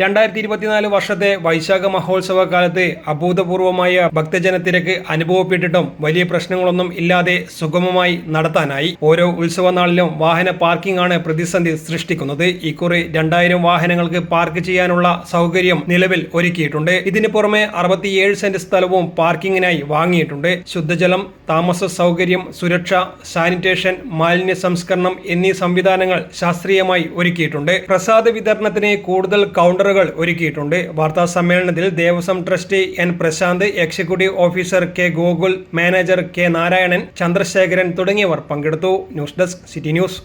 2024 വർഷത്തെ വൈശാഖ മഹോത്സവ കാലത്ത് അഭൂതപൂർവമായ ഭക്തജനത്തിരക്ക് അനുഭവപ്പെട്ടിട്ടും വലിയ പ്രശ്നങ്ങളൊന്നും ഇല്ലാതെ സുഗമമായി നടത്താനായി. ഓരോ ഉത്സവ നാളിലും വാഹന പാർക്കിംഗ് ആണ് പ്രതിസന്ധി സൃഷ്ടിക്കുന്നത്. ഇക്കുറി 2000 വാഹനങ്ങൾക്ക് പാർക്ക് ചെയ്യാനുള്ള സൗകര്യം നിലവിൽ ഒരുക്കിയിട്ടുണ്ട്. ഇതിന് പുറമെ 67 സെന്റ് സ്ഥലവും പാർക്കിങ്ങിനായി വാങ്ങിയിട്ടുണ്ട്. ശുദ്ധജലം, താമസ സൗകര്യം, സുരക്ഷ, സാനിറ്റേഷൻ, മാലിന്യ സംസ്കരണം എന്നീ സംവിധാനങ്ങൾ ശാസ്ത്രീയമായി ഒരുക്കിയിട്ടുണ്ട്. പ്രസാദ വിതരണത്തിന് കൂടുതൽ കൗണ്ടറുകൾ ഒരുക്കിയിട്ടുണ്ട്. വാർത്താ സമ്മേളനത്തിൽ Devaswom trustee N Prashanth, executive officer K Gokul, manager K Narayanan, Chandrasekharan തുടങ്ങിയവർ പങ്കെടുത്തു. News desk city news.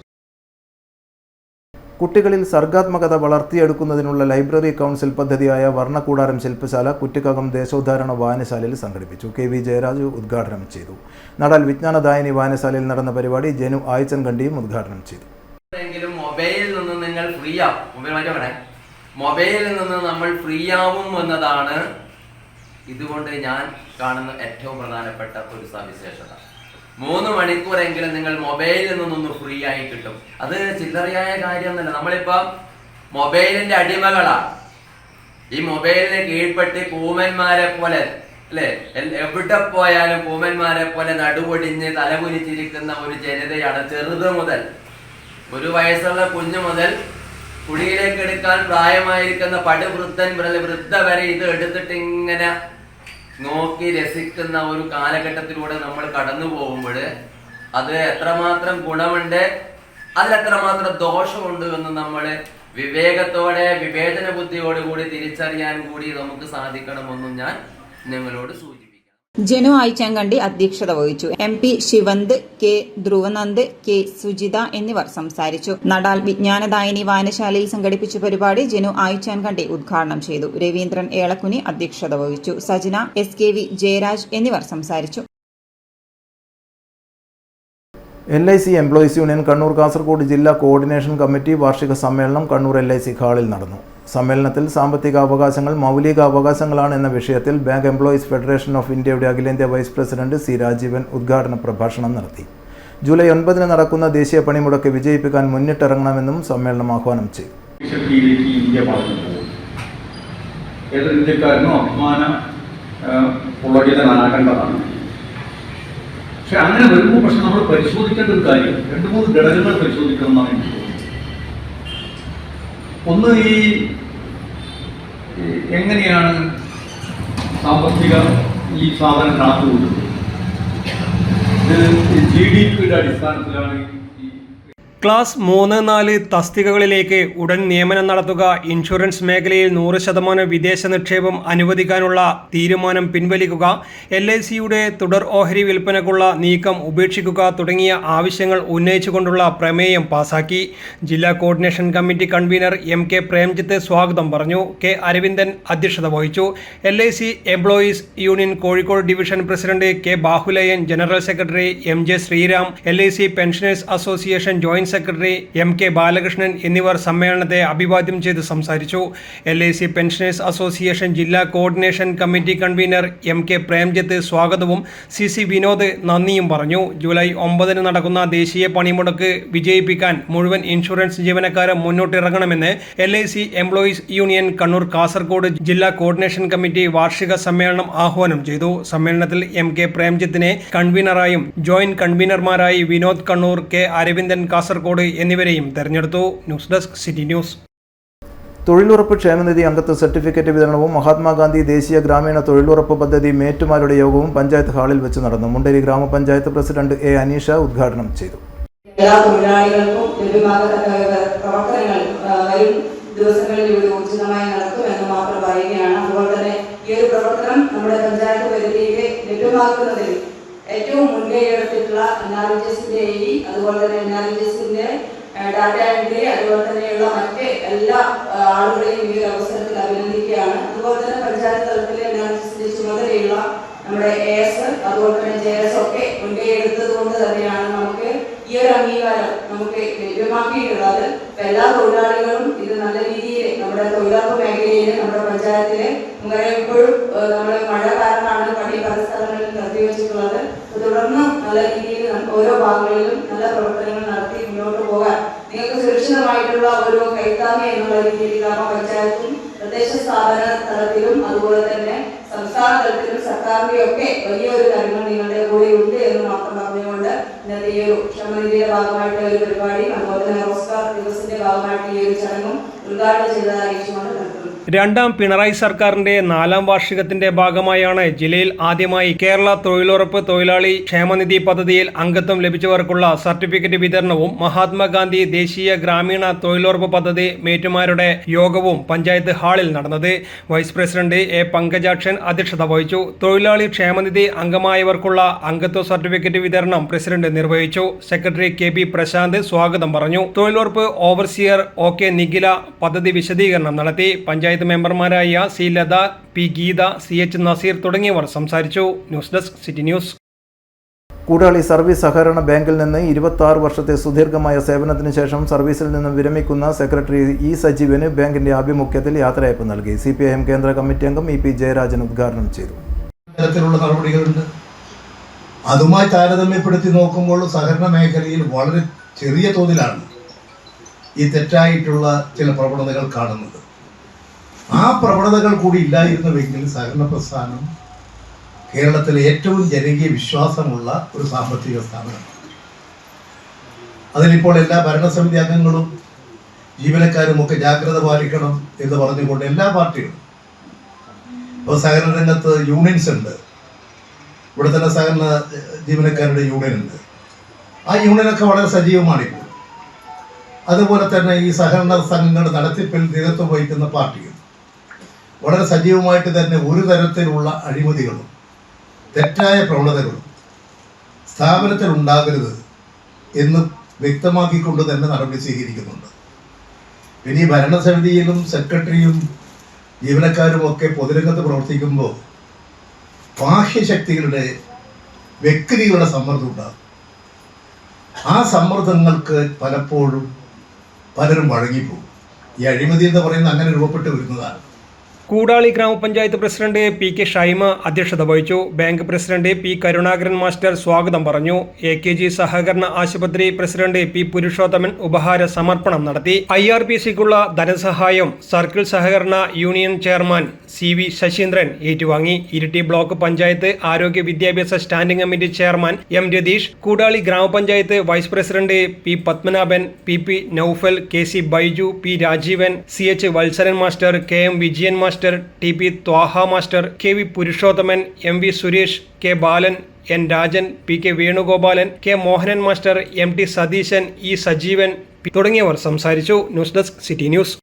കുട്ടികളിൽ സർഗാത്മകത വളർത്തിയെടുക്കുന്നതിനുള്ള ലൈബ്രറി കൗൺസിൽ പദ്ധതിയായ വർണ്ണക്കൂടാരം ശില്പശാല കുറ്റിക്കകം ദേശോദ്ധാരണ വായനശാലയിൽ സംഘടിപ്പിച്ചു. KV ജയരാജ് ഉദ്ഘാടനം ചെയ്തു. നടാൽ വിജ്ഞാനദായിനി വായനശാലയിൽ നടന്ന പരിപാടി ജനു ആയിച്ചൻകണ്ടിയും ഉദ്ഘാടനം ചെയ്തു. മൊബൈലിൽ നിന്ന് നിങ്ങൾ ഫ്രീ ആവും, മൊബൈലിൽ നിന്ന് നമ്മൾ ഫ്രീ ആവും എന്നതാണ് ഇതുകൊണ്ട് ഞാൻ കാണുന്ന ഏറ്റവും പ്രധാനപ്പെട്ട ഒരു സവിശേഷത. 3 മണിക്കൂറെങ്കിലും നിങ്ങൾ മൊബൈലിൽ നിന്നൊന്ന് ഫ്രീ ആയി കിട്ടും. അത് ചില്ലറയായ കാര്യമൊന്നുമല്ല. നമ്മളിപ്പോ മൊബൈലിന്റെ അടിമകളാണ്. ഈ മൊബൈലിന് കീഴ്പ്പെട്ട് കൂമന്മാരെ പോലെ അല്ലെ, എവിടെ പോയാലും കൂമന്മാരെ പോലെ നടുവൊടിഞ്ഞ് തലകുനിച്ചിരിക്കുന്ന ഒരു ജനതയാണ്. ചെറുത് മുതൽ 1 വയസ്സുള്ള കുഞ്ഞു മുതൽ കുടിയിലേക്ക് എടുക്കാൻ പ്രായമായിരിക്കുന്ന പടുവൃദ്ധൻ വൃദ്ധ വരെ ഇത് എടുത്തിട്ട് ഇങ്ങനെ നോക്കി രസിക്കുന്ന ഒരു കാലഘട്ടത്തിലൂടെ നമ്മൾ കടന്നു പോകുമ്പോൾ അത് എത്രമാത്രം ഗുണമുണ്ട്, അതിലെത്രമാത്രം ദോഷമുണ്ട് എന്ന് നമ്മൾ വിവേകത്തോടെ വിവേചന ബുദ്ധിയോടുകൂടി തിരിച്ചറിയാൻ കൂടി നമുക്ക് സാധിക്കണമെന്നും ഞാൻ നിങ്ങളോട് സൂചിപ്പിക്കുന്നു. ജനു ആയിച്ചൻകണ്ടി അധ്യക്ഷത വഹിച്ചു. MP ശിവന്ത്, K ധ്രുവനന്ദ്, K സുജിത എന്നിവർ സംസാരിച്ചു. നടാൽ വിജ്ഞാനദായിനി വായനശാലയിൽ സംഘടിപ്പിച്ച പരിപാടി ജനു ആയിച്ചൻകണ്ടി ഉദ്ഘാടനം ചെയ്തു. രവീന്ദ്രൻ ഏളക്കുനി അധ്യക്ഷത വഹിച്ചു. സജന, SKV ജയരാജ് എന്നിവർ സംസാരിച്ചു. LIC employees union Kannur Kasaragod ജില്ലാ കോർഡിനേഷൻ കമ്മിറ്റി വാർഷിക സമ്മേളനം കണ്ണൂർ LIC ഹാളിൽ നടന്നു. സമ്മേളനത്തിൽ സാമ്പത്തിക അവകാശങ്ങൾ മൗലിക അവകാശങ്ങളാണ് എന്ന വിഷയത്തിൽ ബാങ്ക് എംപ്ലോയീസ് ഫെഡറേഷൻ ഓഫ് ഇന്ത്യയുടെ അഖിലേന്ത്യാ വൈസ് പ്രസിഡന്റ് C രാജീവൻ ഉദ്ഘാടന പ്രഭാഷണം നടത്തി. ജൂലൈ 9 നടക്കുന്ന ദേശീയ പണിമുടക്ക് വിജയിപ്പിക്കാൻ മുന്നിട്ടിറങ്ങണമെന്നും സമ്മേളനം ആഹ്വാനം ചെയ്തു. പക്ഷെ അങ്ങനെ വരുമ്പോൾ പക്ഷെ നമ്മൾ പരിശോധിക്കേണ്ട ഒരു കാര്യം 2-3 ഘടകങ്ങൾ പരിശോധിക്കണം എന്നാണ് എനിക്ക് തോന്നുന്നത്. ഒന്ന്, ഈ എങ്ങനെയാണ് സാമ്പത്തിക ഈ സാധനം കണക്കുകൂട്ടുന്നത്? ഇത് GDPയുടെ അടിസ്ഥാനത്തിലാണ്. ക്ലാസ് 3-4 തസ്തികകളിലേക്ക് ഉടൻ നിയമനം നടത്തുക, ഇൻഷുറൻസ് മേഖലയിൽ 100% വിദേശ നിക്ഷേപം അനുവദിക്കാനുള്ള തീരുമാനം പിൻവലിക്കുക, LICയുടെ തുടർ ഓഹരി വിൽപ്പനക്കുള്ള നീക്കം ഉപേക്ഷിക്കുക തുടങ്ങിയ ആവശ്യങ്ങൾ ഉന്നയിച്ചുകൊണ്ടുള്ള പ്രമേയം പാസാക്കി. ജില്ലാ coordination committee convener MK Premjith സ്വാഗതം പറഞ്ഞു. K അരവിന്ദൻ അധ്യക്ഷത വഹിച്ചു. LIC employees union Kozhikode division president K Bahuleyan, general secretary MJ Sreeram, LIC pensioners association joint secretary MK Balakrishnan എന്നിവർ സമ്മേളനത്തെ അഭിവാദ്യം ചെയ്ത് സംസാരിച്ചു. LIC പെൻഷനേഴ്സ് അസോസിയേഷൻ ജില്ലാ coordination committee convener MK Premjith സ്വാഗതവും CC വിനോദ് നന്ദിയും പറഞ്ഞു. ജൂലൈ 9 നടക്കുന്ന ദേശീയ പണിമുടക്ക് വിജയിപ്പിക്കാൻ മുഴുവൻ ഇൻഷുറൻസ് ജീവനക്കാരും മുന്നോട്ടിറങ്ങണമെന്ന് LIC employees union Kannur Kasaragod ജില്ലാ കോർഡിനേഷൻ കമ്മിറ്റി വാർഷിക സമ്മേളനം ആഹ്വാനം ചെയ്തു. സമ്മേളനത്തിൽ MK പ്രേംജിത്തിനെ കൺവീനറായും ജോയിന്റ് കൺവീനർമാരായി വിനോദ് കണ്ണൂർ, K അരവിന്ദൻ കാസർഗോഡ് എന്നിവരെയും തെരഞ്ഞെടുത്തു. News desk city news. തൊഴിലുറപ്പ് ക്ഷേമനിധി അംഗത്വ സർട്ടിഫിക്കറ്റ് വിതരണവും മഹാത്മാഗാന്ധി ദേശീയ ഗ്രാമീണ തൊഴിലുറപ്പ് പദ്ധതി മേറ്റുമാരുടെ യോഗവും പഞ്ചായത്ത് ഹാളിൽ വെച്ച് നടന്നു. മുണ്ടേരി ഗ്രാമപഞ്ചായത്ത് പ്രസിഡന്റ് A അനീഷ ഉദ്ഘാടനം ചെയ്തു. എല്ലാ തൊഴിലാളികൾക്കും പ്രവർത്തനങ്ങൾ വരും ദിവസങ്ങളിൽ ഊർജിതമായി നടത്തുമെന്ന് മാത്രം പറയുകയാണ്. അതുപോലെ തന്നെ ഈ ഒരു പ്രവർത്തനം നമ്മുടെ പഞ്ചായത്ത് പരിധിയിലെ ലഭ്യമാക്കുന്നതിൽ ഏറ്റവും മുൻകൈ എടുത്തിട്ടുള്ള NRHSന്റെ അതുപോലെ തന്നെ NRHSന്റെ ഡാറ്റ എൻട്രി അതുപോലെ തന്നെയുള്ള മറ്റ് എല്ലാ ആളുകളെയും ഈ അവസരത്തിൽ അഭിനന്ദിക്കുകയാണ്. അതുപോലെ തന്നെ പഞ്ചായത്ത് തലത്തിലെ NRHSന്റെ ചുമതലയുള്ള നമ്മുടെ AS അതുപോലെ തന്നെ JS ഒക്കെ മുൻകൈ എടുത്തത് കൊണ്ട് തന്നെയാണ് നമുക്ക് ഈ ഒരു അംഗീകാരം നമുക്ക് ലഭ്യമാക്കിയിട്ടുള്ളത്. എല്ലാ തൊഴിലാളികളും ഇത് നല്ല രീതിയിൽ നമ്മുടെ തൊഴിലുറപ്പ് മേഖലയിൽ നമ്മുടെ പഞ്ചായത്തിലെ ഇപ്പോഴും നമ്മുടെ മഴ കാരണമാണ് പണി പല സ്ഥലങ്ങളിൽ നിർത്തിവെച്ചിട്ടുള്ളത്. തുടർന്ന് നല്ല രീതിയിൽ ഓരോ ഭാഗങ്ങളിലും നല്ല പ്രവർത്തനങ്ങൾ നടത്തി മുന്നോട്ട് പോകാൻ നിങ്ങൾക്ക് സുരക്ഷിതമായിട്ടുള്ള ഒരു കൈത്താങ്ങ എന്നുള്ള രീതിയിൽ ഗ്രാമപഞ്ചായത്തും തദ്ദേശ സ്ഥാപന തലത്തിലും അതുപോലെ തന്നെ സംസ്ഥാന തലത്തിലും സർക്കാരിന്റെ ഒക്കെ വലിയൊരു കാര്യങ്ങൾ നിങ്ങളുടെ കൂടെ ഉണ്ട് എന്ന് മാത്രം പറഞ്ഞുകൊണ്ട് ഇന്നത്തെ ഈ ഒരു ക്ഷമനിധിയുടെ ഭാഗമായിട്ട് ഒരു പരിപാടി അതുപോലെ തന്നെ ഓസ്കാർ ദിവസത്തിന്റെ ഭാഗമായിട്ട് ഈ ഒരു ചടങ്ങും ഉദ്ഘാടനം ചെയ്തതായി അറിയിച്ചുകൊണ്ട് നടത്തുന്നു. രണ്ടാം പിണറായി സർക്കാരിന്റെ 4ാം വാർഷികത്തിന്റെ ഭാഗമായാണ് ജില്ലയിൽ ആദ്യമായി കേരള തൊഴിലുറപ്പ് തൊഴിലാളി ക്ഷേമനിധി പദ്ധതിയിൽ അംഗത്വം ലഭിച്ചവർക്കുള്ള സർട്ടിഫിക്കറ്റ് വിതരണവും മഹാത്മാഗാന്ധി ദേശീയ ഗ്രാമീണ തൊഴിലുറപ്പ് പദ്ധതി മേറ്റുമാരുടെ യോഗവും പഞ്ചായത്ത് ഹാളിൽ നടന്നത്. വൈസ് പ്രസിഡന്റ് എ പങ്കജാക്ഷൻ അധ്യക്ഷത വഹിച്ചു. തൊഴിലാളി ക്ഷേമനിധി അംഗമായവർക്കുള്ള അംഗത്വ സർട്ടിഫിക്കറ്റ് വിതരണം പ്രസിഡന്റ് നിർവഹിച്ചു. സെക്രട്ടറി കെ പി പ്രശാന്ത് സ്വാഗതം പറഞ്ഞു. തൊഴിലുറപ്പ് ഓവർസിയർ ഒ കെ നിഖില പദ്ധതി വിശദീകരണം നടത്തി. പഞ്ചായത്ത് മെമ്പർമാരായ C Latha, P Geetha, C H Naseer തുടങ്ങിയവർ സംസാരിച്ചു. News desk city news. Koodali service സഹകരണ ബാങ്കിൽ നിന്ന് 26 വർഷത്തെ സുദീർഘമായ സേവനത്തിന് ശേഷം സർവീസിൽ നിന്നും വിരമിക്കുന്ന സെക്രട്ടറി ഇ സജീവന് ബാങ്കിന്റെ ആഭിമുഖ്യത്തിൽ യാത്രയയപ്പ് നൽകി. CPIM കേന്ദ്ര കമ്മിറ്റി അംഗം ഇ പി ജയരാജൻ ഉദ്ഘാടനം ചെയ്തു. തരത്തിലുള്ള നടപടികളുണ്ട്. അതുമായി താരതമ്യപ്പെടുത്തി നോക്കുമ്പോൾ സഹകരണ മേഖലയിൽ വളരെ ചെറിയ തോതിലാണ് ഈ തെറ്റായിട്ടുള്ള ചില പ്രവണതകൾ കാണുന്നത്. ആ പ്രവണതകൾ കൂടി ഇല്ലായിരുന്നുവെങ്കിൽ സഹകരണ പ്രസ്ഥാനം കേരളത്തിലെ ഏറ്റവും ജനകീയ വിശ്വാസമുള്ള ഒരു സാമ്പത്തിക സ്ഥാപനമാണ്. അതിലിപ്പോൾ എല്ലാ ഭരണസമിതി അംഗങ്ങളും ജീവനക്കാരും ഒക്കെ ജാഗ്രത പാലിക്കണം എന്ന് പറഞ്ഞുകൊണ്ട് എല്ലാ പാർട്ടികളും ഇപ്പോൾ സഹകരണ രംഗത്ത് യൂണിയൻസ് ഉണ്ട്. ഇവിടെ തന്നെ സഹകരണ ജീവനക്കാരുടെ യൂണിയൻ ഉണ്ട്. ആ യൂണിയനൊക്കെ വളരെ സജീവമാണിപ്പോൾ. അതുപോലെ തന്നെ ഈ സഹകരണ സംഘങ്ങളുടെ നടത്തിപ്പിൽ നേതൃത്വം വഹിക്കുന്ന പാർട്ടികൾ വളരെ സജീവമായിട്ട് തന്നെ ഒരു തരത്തിലുള്ള അഴിമതികളും തെറ്റായ പ്രവണതകളും സ്ഥാപനത്തിൽ ഉണ്ടാകരുത് എന്ന് വ്യക്തമാക്കിക്കൊണ്ട് തന്നെ നടപടി സ്വീകരിക്കുന്നുണ്ട്. പിന്നെ ഈ ഭരണസമിതിയിലും സെക്രട്ടറിയും ജീവനക്കാരും ഒക്കെ പൊതുരംഗത്ത് പ്രവർത്തിക്കുമ്പോൾ ബാഹ്യശക്തികളുടെ വ്യക്തികളുടെ സമ്മർദ്ദം ഉണ്ടാകും. ആ സമ്മർദ്ദങ്ങൾക്ക് പലപ്പോഴും പലരും വഴങ്ങിപ്പോകും. ഈ അഴിമതി എന്ന് പറയുന്നത് അങ്ങനെ രൂപപ്പെട്ട് വരുന്നതാണ്. കൂടാളി ഗ്രാമപഞ്ചായത്ത് പ്രസിഡന്റ് പി കെ ഷൈമ അധ്യക്ഷത വഹിച്ചു. Bank president P Karunakaran master സ്വാഗതം പറഞ്ഞു. AKG സഹകരണ ആശുപത്രി പ്രസിഡന്റ് പി പുരുഷോത്തമൻ ഉപഹാര സമർപ്പണം നടത്തി. IRPCക്കുള്ള ധനസഹായം സർക്കിൾ സഹകരണ യൂണിയൻ ചെയർമാൻ CV ശശീന്ദ്രൻ ഏറ്റുവാങ്ങി. ഇരിട്ടി ബ്ലോക്ക് പഞ്ചായത്ത് ആരോഗ്യ വിദ്യാഭ്യാസ standing committee chairman M Ratheesh, Koodali ഗ്രാമപഞ്ചായത്ത് vice president P Padmanabhan, PP Noufal, KC Baiju, P Rajeevan, CH Valsaran master, KM Vijayan master, TP Thwaha master, KV Purushothaman, MV Suresh, K Balan, N Rajan, PK Venugopalan, K Mohanan master, MT Satheesan, E Sajeevan തുടങ്ങിയവർ സംസാരിച്ചു. News desk city news.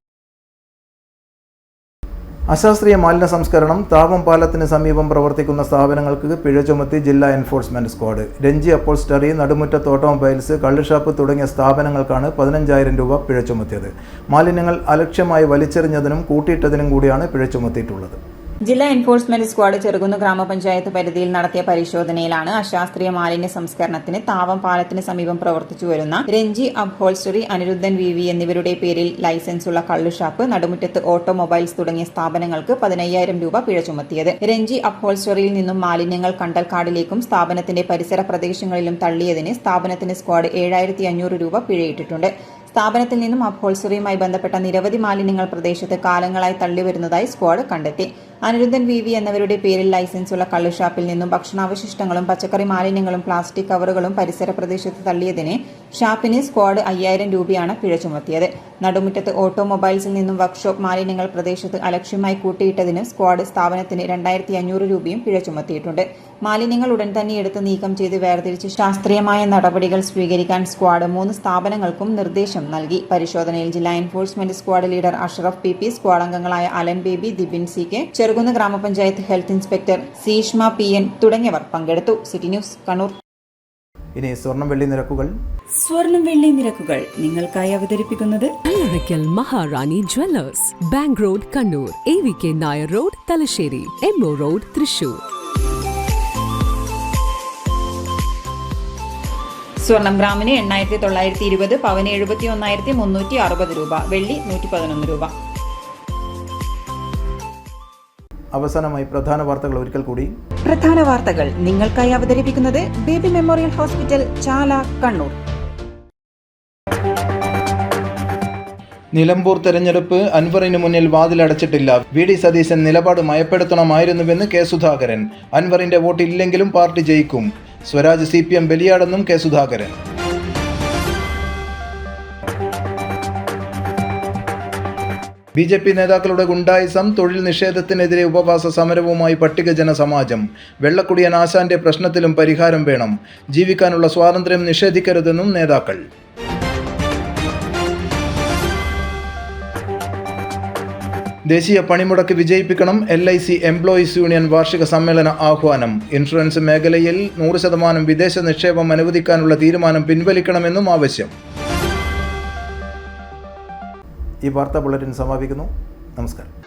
അശാസ്ത്രീയ മാലിന്യ സംസ്കരണം താവം പാലത്തിന് സമീപം പ്രവർത്തിക്കുന്ന സ്ഥാപനങ്ങൾക്ക് പിഴ ചുമത്തി ജില്ലാ എൻഫോഴ്സ്മെന്റ് സ്ക്വാഡ്. രഞ്ജി അപ്പോൾസ്റ്ററി, നടുമുറ്റത്ത് ഓട്ടോമൊബൈൽസ്, കള്ളുഷാപ്പ് തുടങ്ങിയ സ്ഥാപനങ്ങൾക്കാണ് 15,000 രൂപ പിഴ ചുമത്തിയത്. മാലിന്യങ്ങൾ അലക്ഷ്യമായി വലിച്ചെറിഞ്ഞതിനും കൂട്ടിയിട്ടതിനും കൂടിയാണ് പിഴ ചുമത്തിയിട്ടുള്ളത്. ജില്ലാ എൻഫോഴ്സ്മെന്റ് സ്ക്വാഡ് ചെറുകുന്ന് ഗ്രാമപഞ്ചായത്ത് പരിധിയിൽ നടത്തിയ പരിശോധനയിലാണ് അശാസ്ത്രീയ മാലിന്യ സംസ്കരണത്തിന് താവം പാലത്തിന് സമീപം പ്രവർത്തിച്ചു വരുന്ന രഞ്ജി അപ്ഹോൾസ്റ്ററി, അനിരുദ്ധൻ VV എന്നിവരുടെ പേരിൽ ലൈസൻസുള്ള കള്ളുഷാപ്പ്, നടുമുറ്റത്ത് ഓട്ടോമൊബൈൽസ് തുടങ്ങിയ സ്ഥാപനങ്ങൾക്ക് 15,000 രൂപ പിഴ ചുമത്തിയത്. രഞ്ജി അപ്ഹോൾസ്റ്ററിയിൽ നിന്നും മാലിന്യങ്ങൾ കണ്ടൽക്കാടിലേക്കും സ്ഥാപനത്തിന്റെ പരിസര പ്രദേശങ്ങളിലും തള്ളിയതിന് സ്ഥാപനത്തിന് സ്ക്വാഡ് 7,500 രൂപ പിഴയിട്ടിട്ടുണ്ട്. സ്ഥാപനത്തിൽ നിന്നും അപ്ഹോൾസ്റ്ററിയുമായി ബന്ധപ്പെട്ട നിരവധി മാലിന്യങ്ങൾ പ്രദേശത്ത് കാലങ്ങളായി തള്ളിവരുന്നതായി സ്ക്വാഡ് കണ്ടെത്തി. അനിരുദ്ധൻ VV എന്നിവരുടെ പേരിൽ ലൈസൻസുള്ള കള്ളുഷാപ്പിൽ നിന്നും ഭക്ഷണാവശിഷ്ടങ്ങളും പച്ചക്കറി മാലിന്യങ്ങളും പ്ലാസ്റ്റിക് കവറുകളും പരിസര പ്രദേശത്ത് തള്ളിയതിന് ഷാപ്പിന് സ്ക്വാഡ് 5,000 രൂപയാണ് പിഴ ചുമത്തിയത്. നടുമുറ്റത്ത് ഓട്ടോമൊബൈൽസിൽ നിന്നും വർക്ക്ഷോപ്പ് മാലിന്യങ്ങൾ പ്രദേശത്ത് അലക്ഷ്യമായി കൂട്ടിയിട്ടതിന് സ്ക്വാഡ് സ്ഥാപനത്തിന് 2,500 രൂപയും പിഴ ചുമത്തിയിട്ടുണ്ട്. മാലിന്യങ്ങൾ ഉടൻ തന്നെ എടുത്ത് നീക്കം ചെയ്ത് വേർതിരിച്ച് ശാസ്ത്രീയമായ നടപടികൾ സ്വീകരിക്കാൻ സ്ക്വാഡ് 3 സ്ഥാപനങ്ങൾക്കും നിർദ്ദേശം നൽകി. പരിശോധനയിൽ ജില്ലാ enforcement squad leader Ashraf PP, squad അംഗങ്ങളായ Alan Baby, Dibin CK, Cherukunnu ഗ്രാമപഞ്ചായത്ത് ഹെൽത്ത് ഇൻസ്പെക്ടർ സീഷ്മ PN തുടങ്ങിയവർ പങ്കെടുത്തു. City news Kannur. ഇനി സ്വർണം വെള്ളി നിരക്കുകൾ. സ്വർണം വെള്ളി നിരക്കുകൾ നിങ്ങൾക്കായി അവതരിപ്പിക്കുന്നത് Allarakkal Maharani jewellers, bank road Kannur, AVK Nair road Thalassery, MO road Thrissur. സ്വർണം ഗ്രാമിന് 8,920, പവന് 71,360 രൂപ, വെള്ളി 111 രൂപ. അവസാനമായി പ്രധാന വാർത്തകൾ ഒരിക്കൽ കൂടി. പ്രധാന വാർത്തകൾ നിങ്ങൾക്കായി അവതരിപ്പിക്കുന്നത് ബേബി മെമ്മോറിയൽ ഹോസ്പിറ്റൽ, ചാല, കണ്ണൂർ. നിലമ്പൂർ തെരഞ്ഞെടുപ്പ് അൻവറിന് മുന്നിൽ വാതിലടച്ചിട്ടില്ല. വി.ഡി. സതീശൻ നിലപാട് മയപ്പെടുത്തണമായിരുന്നുവെന്ന് കെ. സുധാകരൻ. അൻവറിന്റെ വോട്ട് ഇല്ലെങ്കിലും പാർട്ടി ജയിക്കും. സ്വരാജ് CPM ബലിയാടെന്നും കെ. സുധാകരൻ. BJP നേതാക്കളുടെ ഗുണ്ടായിസം, തൊഴിൽ നിഷേധത്തിനെതിരെ ഉപവാസ സമരവുമായി പട്ടികജന സമാജം. വെള്ളക്കുടിയൻ ആശാന്റെ പ്രശ്നത്തിലും പരിഹാരം വേണം. ജീവിക്കാനുള്ള സ്വാതന്ത്ര്യം നിഷേധിക്കരുതെന്നും നേതാക്കൾ. ദേശീയ പണിമുടക്ക് വിജയിപ്പിക്കണം. LIC എംപ്ലോയീസ് യൂണിയൻ വാർഷിക സമ്മേളന ആഹ്വാനം. ഇൻഷുറൻസ് മേഖലയിൽ 100% വിദേശ നിക്ഷേപം അനുവദിക്കാനുള്ള തീരുമാനം പിൻവലിക്കണമെന്നും ആവശ്യം. ഈ വാർത്താ ബുള്ളറ്റിൻ സമാപിക്കുന്നു. നമസ്കാരം.